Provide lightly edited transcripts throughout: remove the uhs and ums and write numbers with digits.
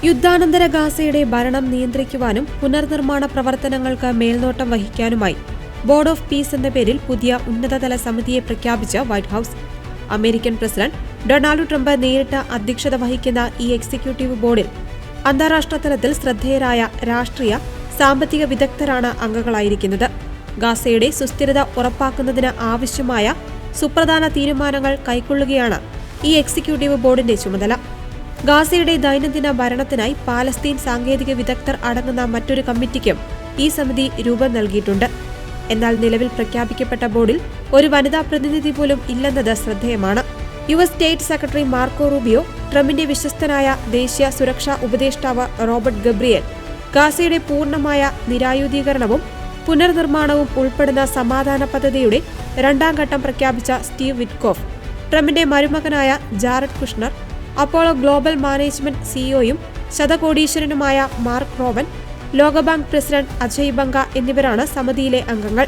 യുദ്ധാനന്തര ഗാസയുടെ ഭരണം നിയന്ത്രിക്കുവാനും പുനർനിർമ്മാണ പ്രവർത്തനങ്ങൾക്ക് മേൽനോട്ടം വഹിക്കാനുമായി ബോർഡ് ഓഫ് പീസ് എന്ന പേരിൽ പുതിയ ഉന്നതതല സമിതിയെ പ്രഖ്യാപിച്ച white house. American president Donald Trump നേരിട്ട് അധ്യക്ഷത വഹിക്കുന്ന ഈ എക്സിക്യൂട്ടീവ് ബോർഡിൽ അന്താരാഷ്ട്ര തലത്തിൽ ശ്രദ്ധേയരായ രാഷ്ട്രീയ, സാമ്പത്തിക വിദഗ്ധരാണ് അംഗങ്ങളായിരിക്കുന്നത്. ഗാസയുടെ സുസ്ഥിരത ഉറപ്പാക്കുന്നതിന് ആവശ്യമായ സുപ്രധാന തീരുമാനങ്ങൾ കൈക്കൊള്ളുകയാണ് ഈ എക്സിക്യൂട്ടീവ് ബോർഡിന്റെ ചുമതല. ഗാസയുടെ ദൈനംദിന ഭരണത്തിനായി പാലസ്തീൻ സാങ്കേതിക വിദഗ്ധർ അടങ്ങുന്ന മറ്റൊരു കമ്മിറ്റിക്കും ഈ സമിതി രൂപം നൽകിയിട്ടുണ്ട്. എന്നാൽ നിലവിൽ പ്രഖ്യാപിക്കപ്പെട്ട ബോർഡിൽ ഒരു വനിതാ പ്രതിനിധി പോലും ഇല്ലെന്നത് ശ്രദ്ധേയമാണ്. US state secretary Marco Rubio, ട്രംപിന്റെ വിശ്വസ്തനായ ദേശീയ സുരക്ഷാ ഉപദേഷ്ടാവ് റോബർട്ട് ഗബ്രിയേൽ, ഗാസയുടെ പൂർണ്ണമായ നിരായുധീകരണവും പുനർനിർമ്മാണവും ഉൾപ്പെടുന്ന സമാധാന പദ്ധതിയുടെ രണ്ടാം ഘട്ടം പ്രഖ്യാപിച്ച സ്റ്റീവ് വിറ്റ്കോഫ്, ട്രംപിന്റെ മരുമകനായ Jared Kushner, Apollo Global Management സിഇഒയും ശതകോടീശ്വരനുമായ മാർക്ക് റോവൻ, ലോകബാങ്ക് പ്രസിഡന്റ് അജയ് ബംഗ എന്നിവരാണ് സമിതിയിലെ അംഗങ്ങൾ.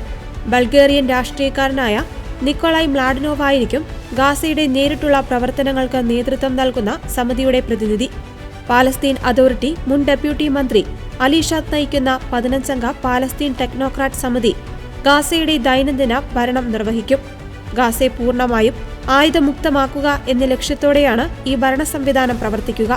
ബൾഗേറിയൻ രാഷ്ട്രീയക്കാരനായ നിക്കോളായ് മ്ലാഡിനോവായിരിക്കും ഗാസയുടെ നേരിട്ടുള്ള പ്രവർത്തനങ്ങൾക്ക് നേതൃത്വം നൽകുന്ന സമിതിയുടെ പ്രതിനിധി. പാലസ്തീൻ അതോറിറ്റി മുൻ ഡെപ്യൂട്ടി മന്ത്രി അലിഷാദ് നയിക്കുന്ന 15-അംഗ പാലസ്തീൻ ടെക്നോക്രാറ്റ് സമിതി ഗാസയുടെ ദൈനംദിന ഭരണം നിർവഹിക്കും. ഗാസയെ പൂർണ്ണമായും ആയുധമുക്തമാക്കുക എന്ന ലക്ഷ്യത്തോടെയാണ് ഈ ഭരണ സംവിധാനം പ്രവർത്തിക്കുക.